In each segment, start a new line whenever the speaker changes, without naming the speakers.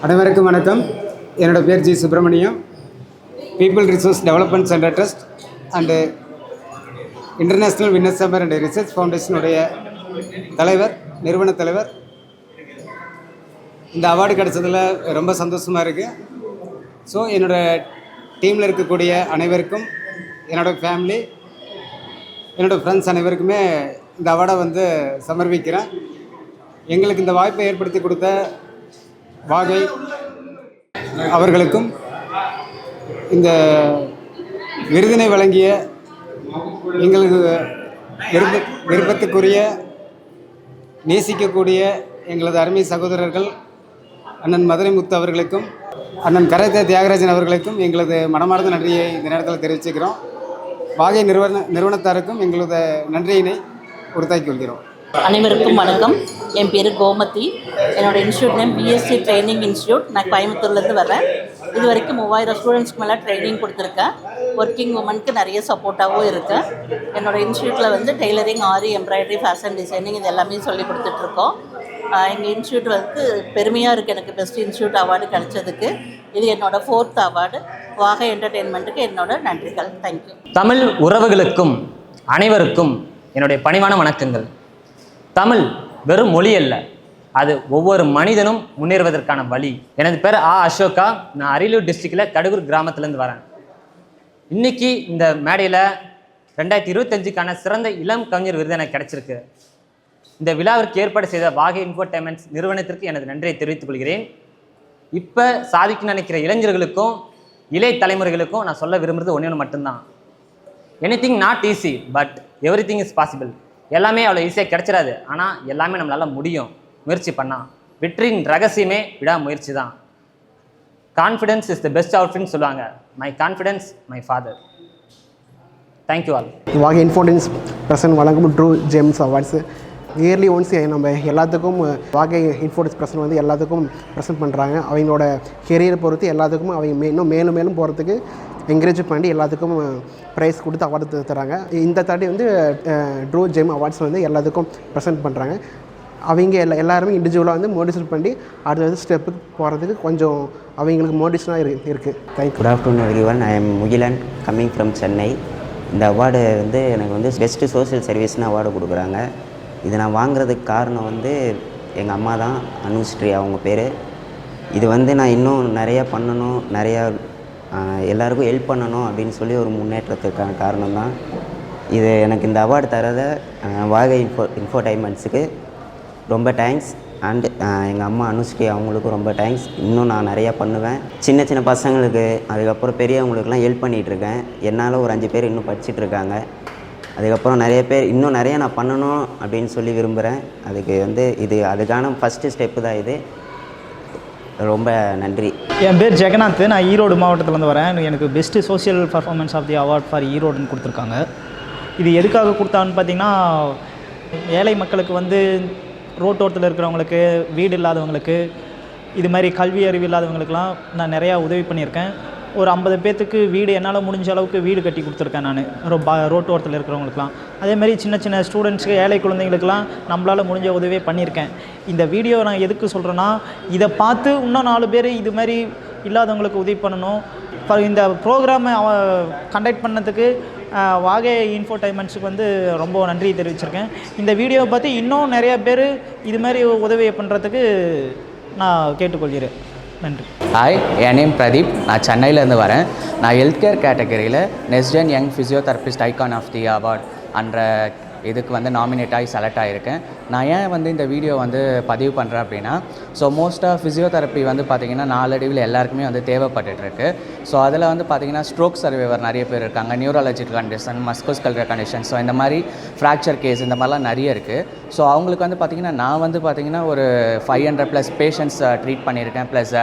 அனைவருக்கும் வணக்கம். என்னோட பேர் G Subramaniam. People resource development centre trust and international winners chamber and research ஃபவுண்டேஷனுடைய தலைவர், நிறுவன தலைவர். இந்த அவார்டு கிடைச்சதில் ரொம்ப சந்தோஷமாக இருக்குது. ஸோ என்னோடய டீமில் இருக்கக்கூடிய அனைவருக்கும், என்னோடய ஃபேமிலி, என்னோடய ஃப்ரெண்ட்ஸ் அனைவருக்குமே இந்த அவார்டை சமர்ப்பிக்கிறேன். எங்களுக்கு இந்த வாய்ப்பை ஏற்படுத்தி கொடுத்த வாகை அவர்களுக்கும், இந்த விருதினை வழங்கிய எங்களுக்கு விருப்பத்துக்குரிய, நேசிக்கக்கூடிய எங்களது அருமை சகோதரர்கள் அண்ணன் மதுரை முத்து அவர்களுக்கும், அண்ணன் கரைத்த தியாகராஜன் அவர்களுக்கும் எங்களது மனமார்ந்த நன்றியை இந்த நேரத்தில் தெரிவிச்சுக்கிறோம். வாகை நிறுவனத்தாருக்கும் எங்களது நன்றியினை உறுத்தாக்கி கொள்கிறோம்.
அனைவருக்கும் வணக்கம். என் பேர் கோமதி. என்னோடய institute name BSc training institute. நான் கோயம்புத்தூர்லேருந்து வரேன். இது வரைக்கும் 3000 ஸ்டூடெண்ட்ஸ்க்கு மேலே ட்ரைனிங் கொடுத்துருக்கேன். ஒர்க்கிங் உமனுக்கு நிறைய சப்போர்ட்டாகவும் இருக்கேன். என்னோடய இன்ஸ்டியூட்டில் டெய்லரிங், ஆரி, எம்ப்ராய்டரி, ஃபேஷன் டிசைனிங் இது எல்லாமே சொல்லி கொடுத்துட்ருக்கோம். எங்கள் இன்ஸ்டியூட் பெருமையாக இருக்குது. எனக்கு பெஸ்ட் இன்ஸ்டியூட் அவார்டு கிடைச்சதுக்கு. இது என்னோடய 4th அவார்டு. வாகை என்டர்டெயின்மெண்ட்டுக்கு என்னோட நன்றிகள். தேங்க்யூ.
தமிழ் உறவுகளுக்கும் அனைவருக்கும் என்னுடைய பணிவான வணக்கங்கள். தமிழ் வெறும் மொழி அல்ல, அது ஒவ்வொரு மனிதனும் முன்னேறுவதற்கான வழி. எனது பேர் அசோகா. நான் அரியலூர் டிஸ்ட்ரிக்டில் கடுகூர் கிராமத்துலேருந்து வரேன். இன்றைக்கி இந்த மேடையில் 2025க்கான சிறந்த இளம் கவிஞர் விருது எனக்கு கிடச்சிருக்கு. இந்த விழாவிற்கு ஏற்பாடு செய்த வாகை இன்ஃபோடெயின்மெண்ட்ஸ் நிறுவனத்திற்கு எனது நன்றியை தெரிவித்துக் கொள்கிறேன். இப்போ சாதிக்க நினைக்கிற இளைஞர்களுக்கும் இளைய தலைமுறைகளுக்கும் நான் சொல்ல விரும்புகிறது ஒன்று மட்டும்தான். Anything not easy, but everything is possible. எல்லாமே அவ்வளோ ஈஸியாக கிடச்சிடாது, ஆனால் எல்லாமே நம்மளால் முடியும். முயற்சி பண்ணால் வெற்றியின் ரகசியமே விடாமுயற்சி தான். கான்ஃபிடென்ஸ் இஸ் த பெஸ்ட் அவுட்ஃபிட்னு சொல்லுவாங்க. My confidence my father. Thank you all.
Vaagai infotainments present வழங்கும் true gems awards yearly once நம்ம எல்லாத்துக்கும் வாகை இன்ஃபோடெயின்ஸ் பிரசன்ட் எல்லாத்துக்கும் ப்ரெசென்ட் பண்ணுறாங்க. அவங்களோட கெரியரை பொறுத்து எல்லாத்துக்கும் அவங்க இன்னும் மேலும் மேலும் போகிறதுக்கு என்கரேஜ் பண்ணி எல்லாத்துக்கும் ப்ரைஸ் கொடுத்து அவார்டு தராங்க. இந்த தாட்டி ட்ரூ ஜெம் அவார்ட்ஸ் எல்லாத்துக்கும் ப்ரெசென்ட் பண்ணுறாங்க. அவங்க எல்லாருமே இண்டிவிஜுவலாக மோட்டிவேட் பண்ணி அடுத்த ஸ்டெப்புக்கு போகிறதுக்கு கொஞ்சம் அவங்களுக்கு மோட்டிவேஷனாக இருக்குது. Thank you.
Good afternoon everyone. I am Mugilan, coming from Chennai. இந்த அவார்டு எனக்கு பெஸ்ட்டு சோஷியல் சர்வீஸ்னு அவார்டு கொடுக்குறாங்க. இது நான் வாங்குறதுக்கு காரணம் எங்கள் அம்மா தான், அனுஸ்ரீ அவங்க பேர். இது நான் இன்னும் நிறையா பண்ணணும், நிறையா எல்லாருக்கும் ஹெல்ப் பண்ணணும் அப்படின்னு சொல்லி ஒரு முன்னேற்றத்துக்கான காரணம் தான் இது. எனக்கு இந்த அவார்டு தரதை வாகை இன்ஃபோடெயின்மெண்ட்ஸுக்கு ரொம்ப தேங்க்ஸ். அண்டு எங்கள் அம்மா அனுஸ்ரீ அவங்களுக்கும் ரொம்ப தேங்க்ஸ். இன்னும் நான் நிறையா பண்ணுவேன். சின்ன சின்ன பசங்களுக்கு, அதுக்கப்புறம் பெரியவங்களுக்குலாம் ஹெல்ப் பண்ணிகிட்ருக்கேன். என்னால் ஒரு 5 பேர் இன்னும் படிச்சுட்ருக்காங்க. அதுக்கப்புறம் நிறைய பேர் இன்னும் நிறையா நான் பண்ணணும் அப்படின்னு சொல்லி விரும்புகிறேன். அதுக்கு அதுக்கான ஃபஸ்ட்டு ஸ்டெப்பு தான் இது. ரொம்ப நன்றி.
என் பேர் ஜெகநாத். நான் ஈரோடு மாவட்டத்துலேருந்து வரேன். எனக்கு best social performance of the award for ஈரோடுன்னு கொடுத்துருக்காங்க. இது எதுக்காக கொடுத்தான்னு பார்த்தீங்கன்னா, ஏழை மக்களுக்கு ரோட்டோரத்தில் இருக்கிறவங்களுக்கு, வீடு இல்லாதவங்களுக்கு, இது மாதிரி கல்வி அறிவு இல்லாதவங்களுக்கெலாம் நான் நிறையா உதவி பண்ணியிருக்கேன். ஒரு 50 பேர்த்துக்கு வீடு என்னால் முடிஞ்ச அளவுக்கு வீடு கட்டி கொடுத்துருக்கேன் நான் ரோட்டோரத்தில் இருக்கிறவங்களுக்குலாம். அதேமாதிரி சின்ன சின்ன ஸ்டூடெண்ட்ஸுக்கு, ஏழை குழந்தைங்களுக்கெலாம் நம்மளால் முடிஞ்ச உதவியே பண்ணியிருக்கேன். இந்த வீடியோ நான் எதுக்கு சொல்கிறேன்னா, இதை பார்த்து இன்னும் 4 பேர் இது மாதிரி இல்லாதவங்களுக்கு உதவி பண்ணணும். இந்த ப்ரோக்ராமை கண்டக்ட் பண்ணதுக்கு வாகை இன்ஃபோடெயின்மெண்ட்ஸுக்கு ரொம்ப நன்றி தெரிவிச்சிருக்கேன். இந்த வீடியோவை பார்த்து இன்னும் நிறையா பேர் இது மாதிரி உதவியை பண்ணுறதுக்கு நான் கேட்டுக்கொள்கிறேன். நன்றி.
ஹாய், என் நேம் பிரதீப். நான் சென்னையிலேருந்து வரேன். நான் ஹெல்த் கேர் கேட்டகரியில் next gen young physiotherapist icon of the award என்ற இதுக்கு நாமினேட் ஆகி செலக்ட் ஆகியிருக்கேன். நான் ஏன் இந்த வீடியோ பதிவு பண்ணுறேன் அப்படின்னா, ஸோ மோஸ்ட்டாக ஃபிசியோதெரப்பி பார்த்திங்கன்னா நாளடைவில் எல்லாருக்குமே தேவைப்பட்டுருக்கு. ஸோ அதில் பார்த்திங்கன்னா ஸ்ட்ரோக் சர்வைவர் நிறைய பேர் இருக்காங்க, நியூரலஜிக்கல் கண்டிஷன், மஸ்கோஸ்கல்ரல் கண்டிஷன், ஸோ இந்த மாதிரி ஃப்ராக்சர் கேஸ் இந்த மாதிரிலாம் நிறைய இருக்குது. ஸோ அவங்களுக்கு பார்த்திங்கன்னா நான் பார்த்திங்கன்னா ஒரு 500+ பேஷண்ட்ஸ் ட்ரீட் பண்ணியிருக்கேன். ப்ளஸ்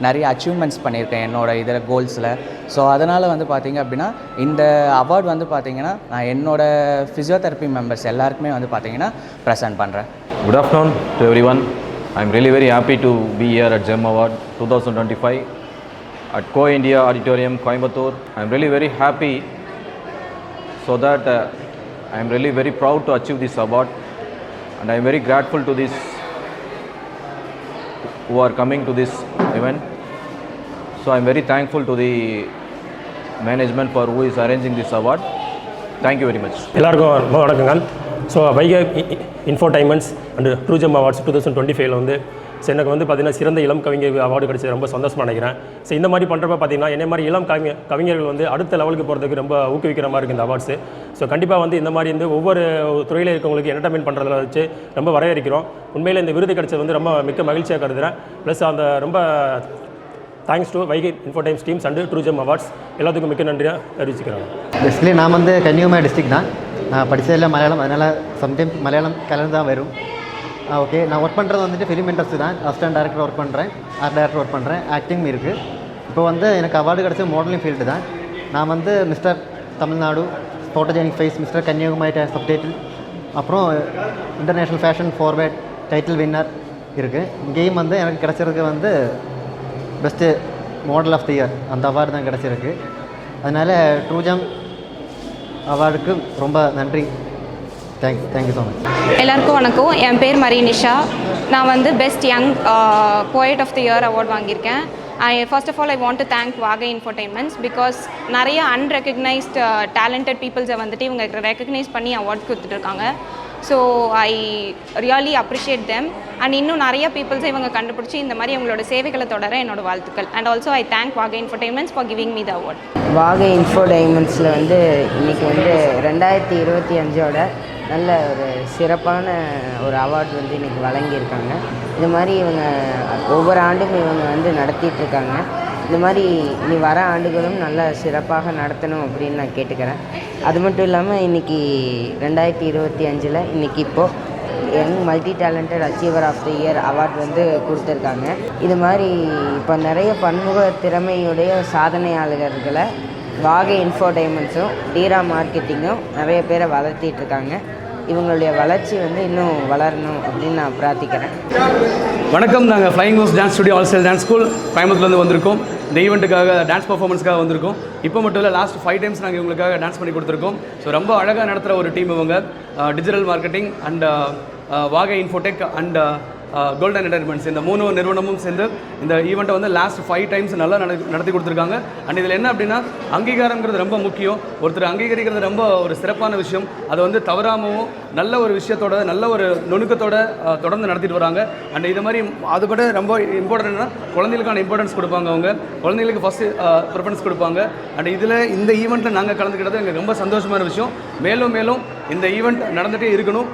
நிறைய அச்சீவ்மெண்ட்ஸ் பண்ணியிருக்கேன் என்னோட இதில் கோல்ஸில். ஸோ அதனால் பார்த்திங்க அப்படின்னா இந்த அவார்டு பார்த்திங்கன்னா நான் என்னோட ஃபிசியோதெரப்பி மெம்பர்ஸ் எல்லாருக்குமே பார்த்திங்கன்னா ப்ரெசென்ட் பண்ணுறேன்.
Good afternoon to everyone. I am really very happy to be here at GEM Award 2025 at Co India Auditorium, Coimbatore. I am really very happy so that I am really very proud to achieve this award, and I am very grateful to this who are coming to this event. So I'm very thankful to the management for who is arranging this award. Thank you very much.
எல்லாருக்கும் ரொம்ப வணக்கங்கள். So Vaigai இன்ஃபோடைன்மெண்ட்ஸ் and ட்ரூஜெம் awards 2025 வந்து so எனக்கு வந்து பார்த்திங்கன்னா சிறந்த இளம் கவிஞர் அவார்டு கிடச்சி ரொம்ப சந்தோஷமாக நினைக்கிறேன். ஸோ இந்த மாதிரி பண்ணுறப்ப பார்த்திங்கன்னா என்ன மாதிரி இளம் கவிஞர்கள் வந்து அடுத்த லெவலுக்கு போகிறதுக்கு ரொம்ப ஊக்குவிக்கிற மாதிரி இருக்குது இந்த அவார்ட்ஸு. ஸோ கண்டிப்பாக வந்து இந்த மாதிரி வந்து ஒவ்வொரு துறையில் இருக்கவங்களுக்கு என்டர்டைன்மெண்ட் பண்ணுறதுல வச்சு ரொம்ப வரவேற்கிறோம். உண்மையில் இந்த விருது கிடச்சது வந்து ரொம்ப மிக்க மகிழ்ச்சியாக கருதுகிறேன். ப்ளஸ் அந்த ரொம்ப thanks to Vaigai Infotimes teams and Truegem awards எல்லாத்துக்கும் மிக்க நன்றியாக தெரிவிச்சுக்கிறேன்.
பெஸ்ட்லி நான் வந்து கன்னியாகுமரி டிஸ்ட்ரிக்ட் தான். நான் படித்ததில் மலையாளம், அதனால் சம்டைம்ஸ் மலையாளம் கலந்து தான் வரும். ஓகே, நான் ஒர்க் பண்ணுறது வந்துட்டு ஃபிலிம் இண்டஸ்ட்ரி தான். அசிஸ்டன்ட் டைரக்டர் ஒர்க் பண்ணுறேன், ஆர்ட் டைரக்டர் ஒர்க் பண்ணுறேன், ஆக்டிங் இருக்குது. இப்போ வந்து எனக்கு அவார்டு கிடச்ச மாடலிங் ஃபீல்டு தான். நான் வந்து mister Tamil Nadu, photogenic face, mister Kanyakumari subtitle, அப்புறம் international fashion forward title winner இருக்குது. இங்கேயும் வந்து எனக்கு கிடச்சிருக்கு வந்து best model of the year அந்த அவார்டு தான் கிடச்சிருக்கு. அதனால் ட்ரூஜெம் அவார்டுக்கு ரொம்ப நன்றி. Thank you so much.
எல்லாருக்கும் வணக்கம். என் பேர் மரியனிஷா. நான் வந்து best young poet of the year award வாங்கியிருக்கேன். First of all I want to thank Vagai Infotainments because நிறைய அன்ரெகக்னைஸ்ட் டேலண்டட் பீப்புள்ஸை வந்துட்டு இவங்க ரெக்கக்னைஸ் பண்ணி அவார்ட்ஸ் கொடுத்துட்ருக்காங்க. So I really appreciate them. And இன்னும் நிறைய பீப்புள்ஸை இவங்க கண்டுபிடிச்சி இந்த மாதிரி அவங்களோட சேவைகளை தொடர என்னோட வாழ்த்துக்கள். And also I thank Vagai Infotainments for giving me the award.
Vagai இன்ஃபோடைன்மெண்ட்ஸில் வந்து இன்றைக்கி வந்து 2025 நல்ல ஒரு சிறப்பான ஒரு அவார்டு வந்து இன்றைக்கி வழங்கியிருக்காங்க. இது மாதிரி இவங்க ஒவ்வொரு ஆண்டும் இவங்க வந்து நடத்திட்டுருக்காங்க. இந்த மாதிரி இனி வர ஆண்டுகளும் நல்ல சிறப்பாக நடத்தணும் அப்படின்னு நான் கேட்டுக்கிறேன். அது மட்டும் இல்லாமல் இன்றைக்கி 2025 இன்றைக்கி இப்போது young multi talented achiever of the year award வந்து கொடுத்துருக்காங்க. இது மாதிரி இப்போ நிறைய பன்முக திறமையுடைய சாதனையாளர்களை வாகை இன்ஃபோடைன்மெண்ட்ஸும் டீரா மார்க்கெட்டிங்கும் நிறைய பேரை வளர்த்திட்ருக்காங்க. இவங்களுடைய வளர்ச்சி வந்து இன்னும் வளரணும் அப்படின்னு நான் பிரார்த்திக்கிறேன்.
வணக்கம். நாங்கள் flying house dance studio all style dance school கோயம்புத்தூர்லேருந்து வந்திருக்கோம். இந்த ஈவெண்ட்டுக்காக டான்ஸ் பர்ஃபார்மன்ஸ்க்காக வந்திருக்கோம். இப்போ மட்டும் இல்லை, லாஸ்ட் 5 டைம்ஸ் நாங்கள் இவங்களுக்காக டான்ஸ் பண்ணி கொடுத்துருக்கோம். ஸோ ரொம்ப அழகாக நடத்துகிற ஒரு டீம் இவங்க. டிஜிட்டல் மார்க்கெட்டிங் அண்ட் வாகை இன்ஃபோடெக் அண்ட் கோல்டன் என்டர்டைன்மெண்ட்ஸ் இந்த 3 நிறுவனமும் சேர்ந்து இந்த ஈவெண்ட்டை வந்து லாஸ்ட் 5 டைம்ஸ் நல்லா நடத்தி கொடுத்துருக்காங்க. அண்ட் இதில் என்ன அப்படின்னா, அங்கீகாரங்கிறது ரொம்ப முக்கியம். ஒருத்தர் அங்கீகரிக்கிறது ரொம்ப ஒரு சிறப்பான விஷயம். அதை வந்து தவறாமவும் நல்ல ஒரு விஷயத்தோட நல்ல ஒரு நுணுக்கத்தோட தொடர்ந்து நடத்திட்டு வராங்க. அண்ட் இது மாதிரி அது கூட ரொம்ப இம்பார்ட்டன்ட்னா குழந்தைகளுக்கான இம்பார்ட்டன்ஸ் கொடுப்பாங்க. அவங்க குழந்தைகளுக்கு ஃபஸ்ட்டு ப்ரிஃபரன்ஸ் கொடுப்பாங்க. அண்ட் இதில் இந்த ஈவெண்ட்டில் நாங்கள் கலந்துக்கிட்டது எங்களுக்கு ரொம்ப சந்தோஷமான விஷயம். மேலும் மேலும் இந்த ஈவெண்ட் நடந்துகிட்டே இருக்கணும்.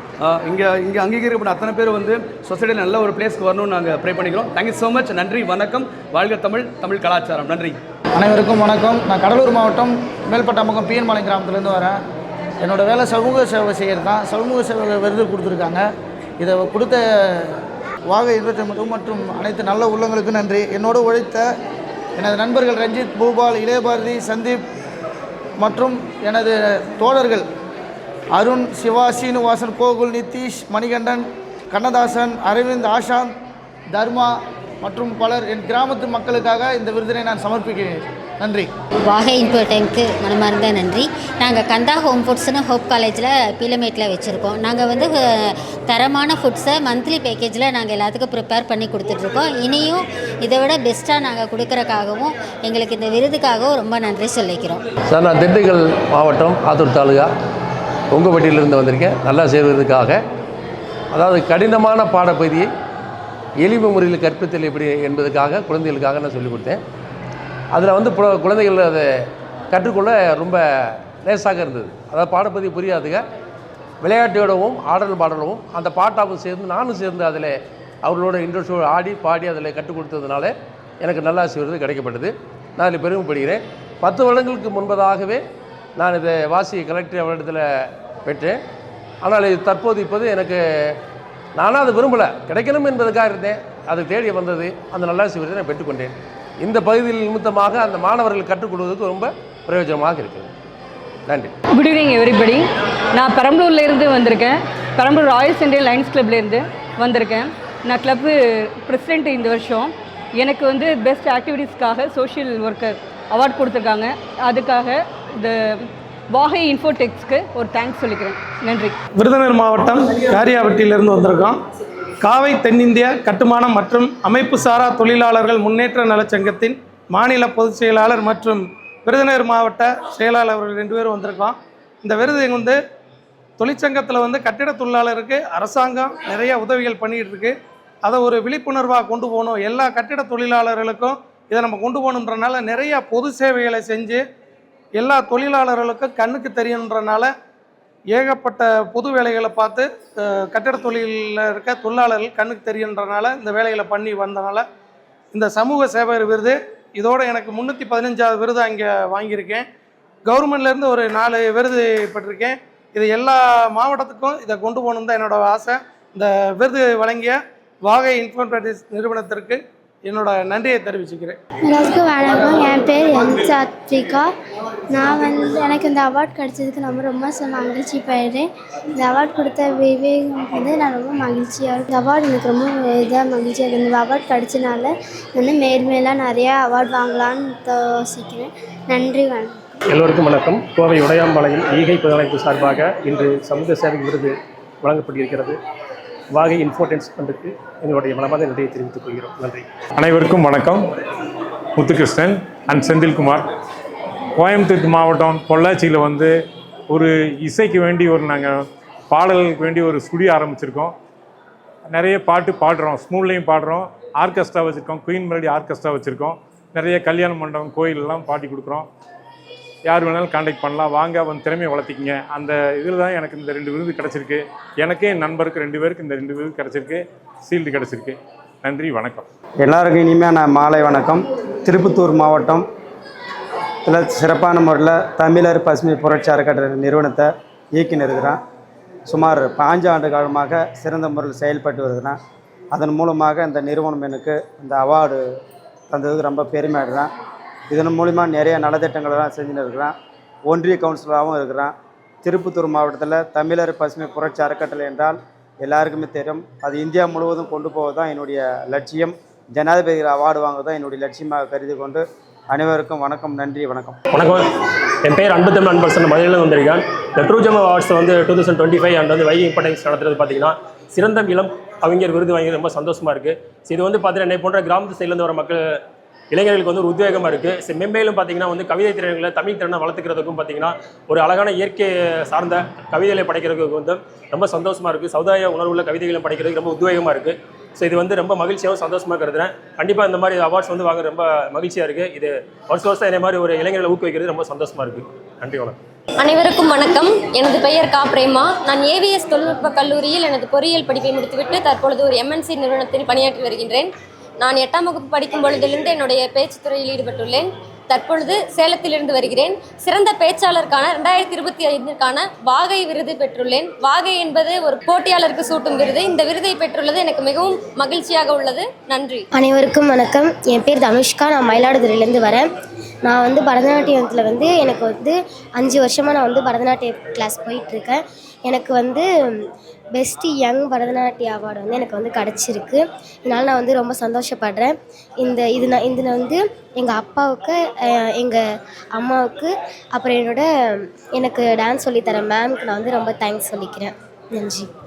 இங்கே அங்கீகரிக்கப்பட்ட அத்தனை பேர் வந்து சொசைட்டியில் நல்ல ஒரு பிளேஸ்க்கு வரணும்னு நாங்கள் ப்ரே பண்ணிக்கிறோம். Thank you so much. நன்றி, வணக்கம். வாழ்க தமிழ், தமிழ் கலாச்சாரம். நன்றி.
அனைவருக்கும் வணக்கம். நான் கடலூர் மாவட்டம் மேல்பட்டாம்பக்கம் பிஎன் பாளையம் கிராமத்துலேருந்து வரேன். என்னோடய வேலை சமூக சேவை செய்கிறது தான். சமூக சேவை விருது கொடுத்துருக்காங்க. இதை கொடுத்த வாகை இன்ஃபோடைன்மெண்ட் மற்றும் அனைத்து நல்ல உள்ளங்களுக்கும் நன்றி. என்னோடு உழைத்த எனது நண்பர்கள் ரஞ்சித், பூபால், இளையபாரதி, சந்தீப் மற்றும் எனது தோழர்கள் அருண், சிவா, சீனிவாசன், கோகுல், நிதிஷ், மணிகண்டன், கண்ணதாசன், அரவிந்த், ஆஷாந்த், தர்மா மற்றும் பலர் என் கிராமத்து மக்களுக்காக இந்த விருதினை நான் சமர்ப்பிக்கிறேன். நன்றி.
வாகை இன்ஃபோடைனுக்கு மனமார்ந்த நன்றி. நாங்கள் கந்தா ஹோம் ஃபுட்ஸ்னு ஹோப் காலேஜில் பீலமேட்டில் வச்சுருக்கோம். நாங்கள் வந்து தரமான ஃபுட்ஸை மந்த்லி பேக்கேஜில் நாங்கள் எல்லாத்துக்கும் ப்ரிப்பேர் பண்ணி கொடுத்துட்ருக்கோம். இனியும் இதை விட பெஸ்ட்டாக நாங்கள் கொடுக்குறக்காகவும் எங்களுக்கு இந்த விருதுக்காகவும் ரொம்ப நன்றி சொல்லிக்கிறோம்.
சார், நான் திண்டுக்கல் மாவட்டம் ஆத்தூர் தாலுகா உங்கப்பட்டியிலிருந்து வந்திருக்கேன். நல்லா செய்வதற்காக, அதாவது கடினமான பாடப்பகுதியை எளிமை முறையில் கற்பித்தல் எப்படி என்பதற்காக குழந்தைகளுக்காக நான் சொல்லிக் கொடுத்தேன். அதில் வந்து குழந்தைகள் அதை கற்றுக்கொள்ள ரொம்ப லேசாக இருந்தது. அதாவது பாடப்பகுதி புரியாதுங்க, விளையாட்டோடவும் ஆடல் பாடலவும் அந்த பாட்டாவும் சேர்ந்து நானும் சேர்ந்து அதில் அவர்களோட இன்ட்ரெஸ்டோடு ஆடி பாடி அதில் கற்றுக் கொடுத்ததுனால எனக்கு நல்லாசி விருது கிடைக்கப்பட்டது. நான் அதில் பெருமைப்படுகிறேன். 10 வருடங்களுக்கு முன்பதாகவே நான் இதை வாசி கலெக்டர் அவரிடத்தில் பெற்றேன். ஆனால் இது தற்போது இப்போது எனக்கு நானும் அதை விரும்பலை, கிடைக்கணும் என்பதற்காக இருந்தேன். அது தேடி வந்தது. அந்த நல்லாசி விருதை நான் பெற்றுக்கொண்டேன். இந்த பகுதியில் நிமித்தமாக அந்த மாணவர்கள் கற்றுக்கொள்வதற்கு ரொம்ப பிரயோஜனமாக இருக்குது. நன்றி.
Good evening everybody. நான் பெரம்பலூர்லேருந்து வந்திருக்கேன். பெரம்பலூர் ராயல் சென்ட்ரல் லைன்ஸ் கிளப்லேருந்து வந்திருக்கேன். நான் கிளப்பு பிரசிடெண்ட் இந்த வருஷம். எனக்கு வந்து பெஸ்ட் ஆக்டிவிட்டீஸ்க்காக சோஷியல் ஒர்க்கர் அவார்ட் கொடுத்துருக்காங்க. அதுக்காக இந்த வாகை இன்ஃபோடெக்ஸ்க்கு ஒரு தேங்க்ஸ் சொல்லிக்கிறேன். நன்றி.
விருதுநகர் மாவட்டம் காரியாபட்டியிலேருந்து வந்திருக்கோம். காவை தென்னிந்திய கட்டுமானம் மற்றும் அமைப்பு சாரா தொழிலாளர்கள் முன்னேற்ற நலச்சங்கத்தின் மாநில பொதுச் செயலாளர் மற்றும் விருதுநகர் மாவட்ட செயலாளர் அவர்கள் 2 பேரும் வந்திருக்கோம். இந்த விருது வந்து தொழிற்சங்கத்தில் வந்து கட்டிட தொழிலாளருக்கு அரசாங்கம் நிறைய உதவிகள் பண்ணிகிட்டு இருக்கு. அதை ஒரு விழிப்புணர்வாக கொண்டு போகணும், எல்லா கட்டிட தொழிலாளர்களுக்கும் இதை நம்ம கொண்டு போகணுன்றனால நிறைய பொது சேவைகளை செஞ்சு எல்லா தொழிலாளர்களுக்கும் கண்ணுக்கு தெரியணுன்றனால ஏகப்பட்ட பொது வேலைகளை பார்த்து கட்டிட தொழிலில் இருக்க தொழிலாளர்கள் கண்ணுக்கு தெரியன்றனால இந்த வேலைகளை பண்ணி வந்தனால இந்த சமூக சேவை விருது இதோட எனக்கு 315வது விருது அங்கே வாங்கியிருக்கேன். கவர்மெண்ட்லேருந்து ஒரு 4 விருது பெற்றிருக்கேன். இது எல்லா மாவட்டத்துக்கும் இதை கொண்டு போகணும் தான் என்னோடய ஆசை. இந்த விருது வழங்கிய வாகை இன்ஃபோடெக்ஸ் நிறுவனத்திற்கு என்னோட நன்றியை தெரிவிச்சுக்கிறேன்.
எல்லாருக்கும் வணக்கம். என் பேர் சாத்விகா. நான் எனக்கு இந்த அவார்ட் கிடைச்சதுக்கு நான் ரொம்ப மகிழ்ச்சி போயிடுறேன். இந்த அவார்ட் கொடுத்த விவேகம் வந்து நான் ரொம்ப மகிழ்ச்சியாக இருக்கும். இந்த அவார்டு எனக்கு ரொம்ப மகிழ்ச்சியாக இருக்குது. இந்த அவார்ட் கிடைச்சனால மேன்மேலாம் நிறையா அவார்ட் வாங்கலான்னு யோசிக்கிறேன். நன்றி, வணக்கம்.
எல்லோருக்கும் வணக்கம். கோவை உடையாம்பாளையம் ஈகை புதமைப்பு சார்பாக இன்று சமூக சேவை விருது வழங்கப்பட்டிருக்கிறது. வாகை இன்ஃபோடெக்ஸ் பண்றதுக்கு எங்களுடைய மனமார்ந்த நன்றியை தெரிவித்துக் கொள்கிறோம். நன்றி.
அனைவருக்கும் வணக்கம். முத்துகிருஷ்ணன் அண்ட் செந்தில்குமார். கோயம்புத்தூர் மாவட்டம் பொள்ளாச்சியில் வந்து ஒரு இசைக்கு வேண்டி நாங்கள் பாடல்களுக்கு வேண்டி ஒரு ஸ்டுடியோ ஆரம்பிச்சிருக்கோம். நிறைய பாட்டு பாடுறோம், ஸ்மூல்லையும் பாடுறோம், ஆர்கெஸ்ட்ரா வச்சுருக்கோம், குயின் மெலடி ஆர்கெஸ்ட்ரா வச்சுருக்கோம். நிறைய கல்யாண மண்டபம் கோயிலெலாம் பாட்டி கொடுக்குறோம். யார் வேணாலும் கான்டாக்ட் பண்ணலாம், வாங்க வந்து திறமையை வளர்த்திக்கிங்க. அந்த இதில் தான் எனக்கு இந்த 2 விருது கிடச்சிருக்கு. எனக்கே என் நண்பருக்கு 2 பேருக்கு இந்த 2 விருது கிடச்சிருக்கு, ஷீல்டு கிடச்சிருக்கு. நன்றி, வணக்கம்.
எல்லாருக்கும் இனிமையான மாலை வணக்கம். திருப்பத்தூர் மாவட்டம் இதில் சிறப்பான முறையில் தமிழர் பசுமை புரட்சி அறக்கட்டளை நிறுவனத்தை இயக்கி இருக்கிறேன். சுமார் 5 ஆண்டு காலமாக சிறந்த முறையில் செயல்பட்டு வருகிறேன். அதன் மூலமாக இந்த நிறுவனம் எனக்கு இந்த அவார்டு தந்ததுக்கு ரொம்ப பெருமையாடுறேன். இதன் மூலிமா நிறைய நலத்திட்டங்களெல்லாம் செஞ்சுன்னு இருக்கிறேன். ஒன்றிய கவுன்சிலராகவும் இருக்கிறேன். திருப்பத்தூர் மாவட்டத்தில் தமிழர் பசுமை புரட்சி அறக்கட்டளை என்றால் எல்லாருக்குமே தெரியும். அது இந்தியா முழுவதும் கொண்டு போவது தான் என்னுடைய லட்சியம். ஜனாதிபதி அவார்டு வாங்குவது தான் என்னுடைய லட்சியமாக கருதி கொண்டு அனைவருக்கும் வணக்கம், நன்றி, வணக்கம்.
வணக்கம். என் பேர் அன்புத்தமிழ் அன்பரசன், மதுரையில் வந்திருக்கேன். இந்த ட்ரூ ஜெம் அவார்ட்ஸ் வந்து 2025 அண்ட் வந்து வைகை இன்ஃபோடெக்ஸ் நடத்துறது பார்த்தீங்கன்னா சிறந்த இளம் கவிஞர் விருது வாங்கி ரொம்ப சந்தோஷமாக இருக்குது. ஸோ இது வந்து பார்த்தீங்கன்னா என்னை போன்ற கிராமத்து சைட்லேருந்து வர மக்கள் இளைஞர்களுக்கு வந்து ஒரு உத்வேகமாக இருக்குது. ஸோ மென்மேலும் பார்த்தீங்கன்னா வந்து கவிதை திறன்களை தமிழ் திறனை வளர்த்துக்கிறதுக்கும் பார்த்தீங்கன்னா ஒரு அழகான இயற்கை சார்ந்த கவிதைகளை படைக்கிறதுக்கு வந்து ரொம்ப சந்தோஷமாக இருக்குது. சமுதாய உணர்வுள்ள கவிதைகளை படைக்கிறதுக்கு ரொம்ப உத்வேகமாக இருக்குது. ஸோ இது வந்து ரொம்ப மகிழ்ச்சியாகவும் சந்தோஷமாக கருதுறேன். கண்டிப்பாக இந்த மாதிரி அவார்ட்ஸ் வந்து வாங்க ரொம்ப மகிழ்ச்சியாக இருக்குது. இது வருஷம் இதே மாதிரி ஒரு இளைஞர்களை ஊக்குவிக்கிறது ரொம்ப சந்தோஷமாக இருக்குது. நன்றி, வணக்கம்.
அனைவருக்கும் வணக்கம். எனது பெயர் கா பிரேமா. நான் ஏவிஎஸ் தொழில்நுட்ப கல்லூரியில் எனது பொறியியல் படிப்பை முடித்துவிட்டு தற்பொழுது ஒரு MNC நிறுவனத்தில் பணியாற்றி வருகின்றேன். நான் 8ஆம் வகுப்பு படிக்கும் பொழுதிலிருந்து என்னுடைய பேச்சு துறையில் ஈடுபட்டுள்ளேன். தற்பொழுது சேலத்திலிருந்து வருகிறேன். சிறந்த பேச்சாளருக்கான 2025க்கான வாகை விருது பெற்றுள்ளேன். வாகை என்பது ஒரு போட்டியாளருக்கு சூட்டும் விருது. இந்த விருதை பெற்றுள்ளது எனக்கு மிகவும் மகிழ்ச்சியாக உள்ளது. நன்றி.
அனைவருக்கும் வணக்கம். என் பேர் தனுஷ்கா. நான் மயிலாடுதுறையிலேருந்து வரேன். நான் பரதநாட்டியத்தில் எனக்கு 5 வருஷமாக நான் பரதநாட்டிய கிளாஸ் போயிட்டுருக்கேன். எனக்கு பெஸ்ட் யங் பரதநாட்டிய அவார்டு எனக்கு கிடச்சிருக்கு. இதனால் நான் ரொம்ப சந்தோஷப்படுறேன். இது நான் எங்கள் அப்பாவுக்கு, எங்கள் அம்மாவுக்கு, அப்புறம் எனக்கு டான்ஸ் சொல்லித்தர மேம்க்கு நான் ரொம்ப தேங்க்ஸ் சொல்லிக்கிறேன். நன்றி.